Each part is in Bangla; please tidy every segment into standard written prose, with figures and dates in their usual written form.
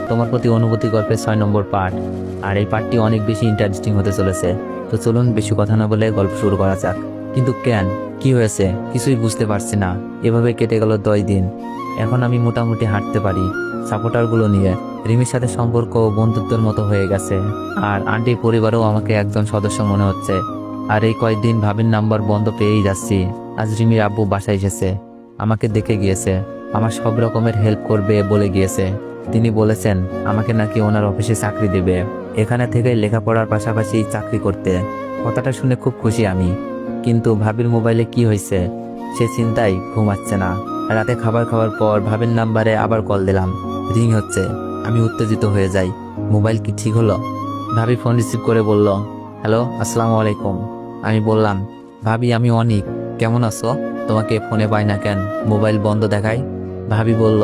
তোমার প্রতি অনুভূতি গল্পের 6 নম্বর পার্ট। আর এই পার্টটি অনেক বেশি ইন্টারেস্টিং হতে চলেছে। তো চলুন বেশি কথা না বলে গল্প শুরু করা যাক। কিন্তু কেন, কি হয়েছে কিছুই বুঝতে পারছি না। এভাবে কেটে গেল 10 দিন। এখন আমি মোটামুটি হাঁটতে পারি সাপোর্টারগুলো নিয়ে। রিমির সাথে সম্পর্ক বন্ধুত্বের মতো হয়ে গেছে। আর আন্টির পরিবারও আমাকে একজন সদস্য মনে হচ্ছে। আর এই কয়েকদিন ভাবির নাম্বার বন্ধ পেয়েই যাচ্ছি। আজ রিমির আব্বু বাসায় এসেছে, আমাকে দেখে গিয়েছে, আমার সব রকমের হেল্প করবে বলে গিয়েছে। তিনি বলেছেন আমাকে নাকি ওনার অফিসে চাকরি দেবে, এখানে থেকে লেখাপড়ার পাশাপাশি চাকরি করতে। কথাটা শুনে খুব খুশি আমি। কিন্তু ভাবির মোবাইলে কি হয়েছে সে চিন্তায় ঘুমাচ্ছে না। রাতে খাবার খাওয়ার পর ভাবির নাম্বারে আবার কল দিলাম, রিং হচ্ছে। আমি উত্তেজিত হয়ে যাই, মোবাইল কি ঠিক হলো? ভাবি ফোন রিসিভ করে বলল, হ্যালো, আসসালামু আলাইকুম। আমি বললাম, ভাবি আমি অনিক, কেমন আছো? তোমাকে ফোনে পাই না কেন, মোবাইল বন্ধ দেখায়? ভাবি বলল,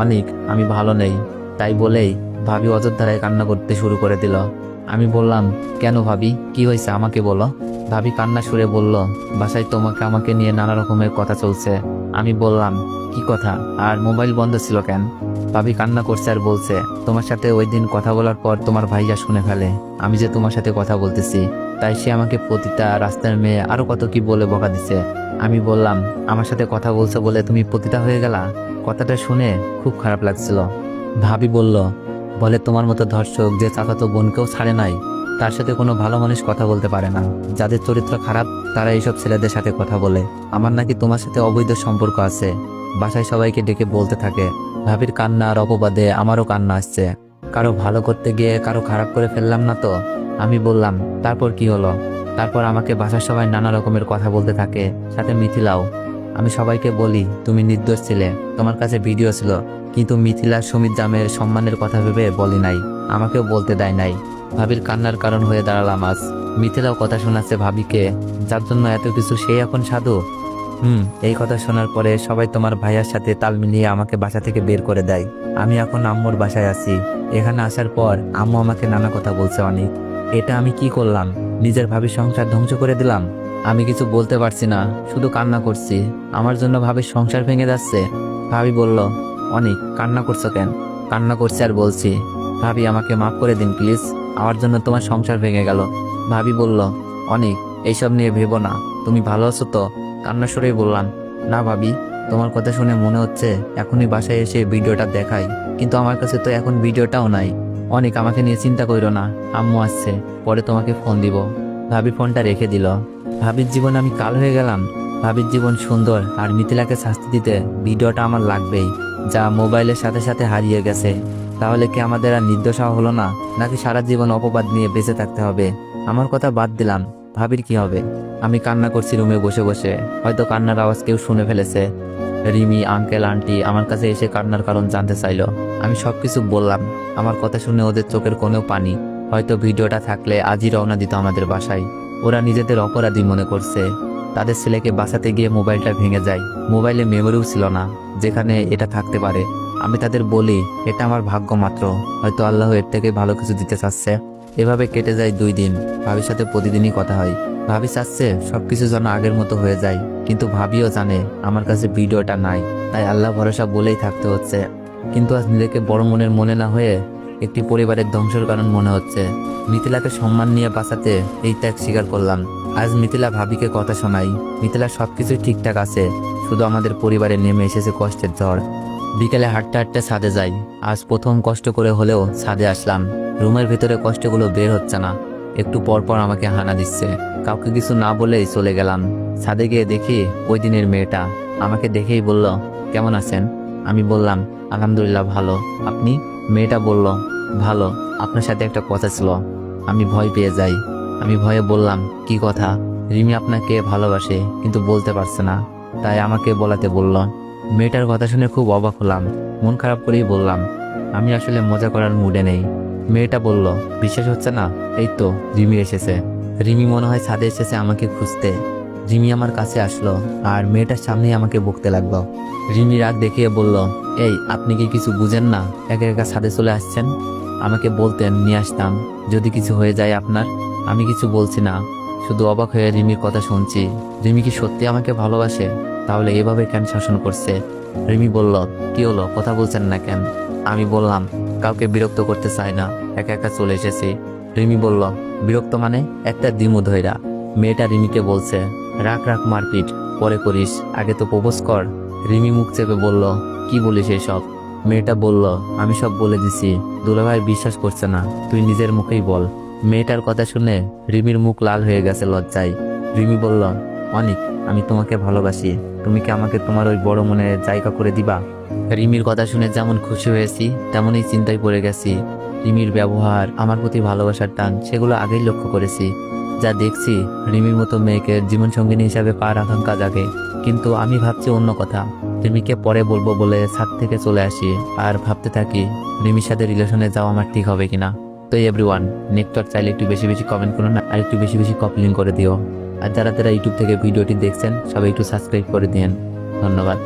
অনিক আমি ভালো নেই। তাই বলেই ভাবি অযোধ্যায় কান্না করতে শুরু করে দিল। আমি বললাম, কেন ভাবি, কি হয়েছে আমাকে বলো। ভাবি কান্না সুরে বলল, বাসায় আমাকে নিয়ে নানা রকমের কথা চলছে। আমি বললাম, কি কথা, আর মোবাইল বন্ধ ছিল কেন? ভাবি কান্না করছে আর বলছে, তোমার সাথে ওই দিন কথা বলার পর তোমার ভাইয়া শুনে ফেলে আমি যে তোমার সাথে কথা বলতেছি। তাই সে আমাকে পতিতা, রাস্তার মেয়ে, আরো কত কি বলে বকা দিছে। আমি বললাম, আমার সাথে কথা বলছো বলে তুমি পতিতা হয়ে গেলা? কথাটা শুনে খুব খারাপ লাগছিল। ভাবি বলল, বলে তোমার মতো ধর্ষক যে চাচাতো বোনকেও ছাড়ে নাই, তার সাথে কোনো ভালো মানুষ কথা বলতে পারে না। যাদের চরিত্র খারাপ তারা এইসব ছেলেদের সাথে কথা বলে। আমার নাকি তোমার সাথে অবৈধ সম্পর্ক আছে। বাসায় সবাইকে ডেকে বলতে থাকে। ভাবির কান্না আর অপবাদে আমারও কান্না আসছে। কারো ভালো করতে গিয়ে কারো খারাপ করে ফেললাম না তো? আমি বললাম, তারপর কি হলো? তারপর আমাকে বাসার সবাই নানা রকমের কথা বলতে থাকে, সাথে মিথিলাও। আমি সবাইকে বলি তুমি নির্দোষ ছিলে, তোমার কাছে ভিডিও ছিল, কিন্তু মিথিলা সুমিত জামের সম্মানের কথা ভেবে বলি নাই, আমাকেও বলতে দেয় নাই। ভাবির কান্নার কারণ হয়ে দাঁড়ালাম আজ। মিথিলাও কথা শোনাচ্ছে ভাবিকে, যার জন্য এত কিছু সেই এখন সাধু। এই কথা শোনার পরে সবাই তোমার ভাইয়ার সাথে তাল মিলিয়ে আমাকে বাসা থেকে বের করে দেয়। আমি এখন আম্মুর বাসায় আছি। এখানে আসার পর আম্মু আমাকে নানা কথা বলছে অনেক। এটা আমি কি করলাম? নিজের ভাবির সংসার ধ্বংস করে দিলাম। আমি কিছু বলতে পারছি না, শুধু কান্না করছি। আমার জন্য ভাবির সংসার ভেঙে যাচ্ছে। ভাবি বলল, অনেক কান্না করছো কেন? কান্না করছি আর বলছি, ভাবি আমাকে মাফ করে দিন প্লিজ, আমার জন্য তোমার সংসার ভেঙে গেল। ভাবি বলল, অনেক এইসব নিয়ে ভেবো না, তুমি ভালো আছো তো? কান্না সরেই বললাম, না ভাবি, তোমার কথা শুনে মনে হচ্ছে এখনই বাসায় এসে ভিডিওটা দেখাই, কিন্তু আমার কাছে তো এখন ভিডিওটাও নাই। অনেক আমাকে নিয়ে চিন্তা করো না, আম্মু আসছে, পরে তোমাকে ফোন দিব। ভাবি ফোনটা রেখে দিল। ভাবির জীবন আমি কাল হয়ে গেলাম। ভাবির জীবন সুন্দর, আর মিথিলাকে শাস্তি দিতে ভিডিওটা আমার লাগবেই, যা মোবাইলের সাথে সাথে হারিয়ে গেছে। তাহলে কি আমাদের আর নির্দোষ হওয়া হলো না, নাকি সারা জীবন অপবাদ নিয়ে বেঁচে থাকতে হবে? আমার কথা বাদ দিলাম, ভাবির কি হবে? আমি কান্না করছি রুমে বসে বসে। হয়তো কান্নার আওয়াজ কেউ শুনে ফেলেছে। রিমি, আঙ্কেল, আন্টি আমার কাছে এসে কান্নার কারণ জানতে চাইলো। আমি সবকিছু বললাম। আমার কথা শুনে ওদের চোখের কোণেও পানি। হয়তো ভিডিওটা থাকলে আজই রওনা দিত আমাদের বাসায়। ওরা নিজেদের অপরাধী মনে করছে। তাদের ছেলেকে বাঁচাতে গিয়ে মোবাইলটা ভেঙে যায়। মোবাইলে মেমোরিও ছিল না যেখানে এটা থাকতে পারে। আমি তাদের বলি, এটা আমার ভাগ্য মাত্র, হয়তো আল্লাহ এর থেকে ভালো কিছু দিতে চাচ্ছে। এভাবে কেটে যায় 2 দিন। ভাবির সাথে প্রতিদিনই কথা হয়। ভাবি চাচ্ছে সবকিছু যেন আগের মতো হয়ে যায়, কিন্তু ভাবিও জানে আমার কাছে ভিডিওটা নাই, তাই আল্লাহ ভরসা বলেই থাকতে হচ্ছে। কিন্তু আজ নিজেকে বড় মনের মনে না হয়ে একটি পরিবারের ধ্বংসের কারণ মনে হচ্ছে। মিথিলাকে সম্মান নিয়ে বাঁচাতে এই ত্যাগ স্বীকার করলাম। আজ মিথিলা ভাবিকে কথা শোনাই। মিথিলা সবকিছু ঠিকঠাক আছে, শুধু আমাদের পরিবারে নেমে এসেছে কষ্টের ঝড়। বিকেলে হাঁটতে হাঁটতে ছাদে যাই। আজ প্রথম কষ্ট করে হলেও ছাদে আসলাম। রুমের ভিতরে কষ্টগুলো বের হচ্ছে না, একটু পর পর আমাকে হানা দিচ্ছে। কাউকে কিছু না বলেই চলে গেলাম। ছাদে গিয়ে দেখি ওই দিনের মেয়েটা আমাকে দেখেই বলল, কেমন আছেন? আমি বললাম, আলহামদুলিল্লাহ ভালো, আপনি? মেয়েটা বলল, ভালো, আপনার সাথে একটা কথা ছিল। আমি ভয় পেয়ে যাই। আমি ভয়ে বললাম, কি কথা? রিমি আপনাকে ভালোবাসে কিন্তু বলতে পারছে না, তাই আমাকে বলাতে বলল। মেয়েটার কথা শুনে খুব অবাক হলাম। মন খারাপ করেই বললাম, আমি আসলে মজা করার মুডে নেই। মেয়েটা বলল, বিশ্বাস হচ্ছে না? এই তো রিমি এসেছে। রিমি মনে হয় ছাদে এসেছে আমাকে খুঁজতে। রিমি আমার কাছে আসলো আর মেয়েটার সামনেই আমাকে বকতে লাগলো। রিমি রাগ দেখিয়ে বলল, এই আপনি কি কিছু বুঝেন না? একা একা ছাদে চলে আসছেন। আমাকে বলতেন নিয়ে আসতাম যদি কিছু হয়ে যায় আপনার। আমি কিছু বলছি না, শুধু অবাক হয়ে রিমির কথা শুনছি। রিমি কি সত্যি আমাকে ভালোবাসে? তাহলে এভাবে কেন শাসন করছে? রিমি বলল, কি হলো, কথা বলছেন না কেন? আমি বললাম, কাউকে বিরক্ত করতে চাই না, একা একা চলে এসেছি। রিমি বলল, বিরক্ত মানে? একটা দিমু ধইরা। মেয়েটা রিমিকে বলছে, রাখ রাখ মারপিট, পরে করিস, আগে তো প্রপোজ কর। রিমি মুখ চেপে বলল, কি বলিস এসব? মেয়েটা বলল, আমি সব বলে দিছি, দুলাভাই বিশ্বাস করছে না, তুই নিজের মুখেই বল। মেয়েটার কথা শুনে রিমির মুখ লাল হয়ে গেছে লজ্জায়। রিমি বলল, অনিক, আমি তোমাকে ভালোবাসি, তুমি কি আমাকে তোমার ওই বড় মনে জায়গা করে দিবা? রিমির কথা শুনে যেমন খুশি হয়েছি তেমনই চিন্তায় পড়ে গেছি। রিমির ব্যবহার, আমার প্রতি ভালোবাসার টান, সেগুলো আগেই লক্ষ্য করেছি। যা দেখছি, রিমির মতো মেয়েকে জীবনসঙ্গিনী হিসাবে পাওয়ার আকাঙ্ক্ষা জাগে। কিন্তু আমি ভাবছি অন্য কথা। রিমিকে পরে বলবো বলে ছাদ থেকে চলে আসি আর ভাবতে থাকি রিমির সাথে রিলেশনে যাওয়া আমার ঠিক হবে কিনা। তো এভরিওয়ান, নেক্সট চাইলে একটু বেশি বেশি কমেন্ট করুন আর একটু বেশি বেশি কপি লিঙ্ক করে দিও। আর যারা যারা ইউটিউব থেকে ভিডিওটি দেখছেন সবাই একটু সাবস্ক্রাইব করে দিন। ধন্যবাদ।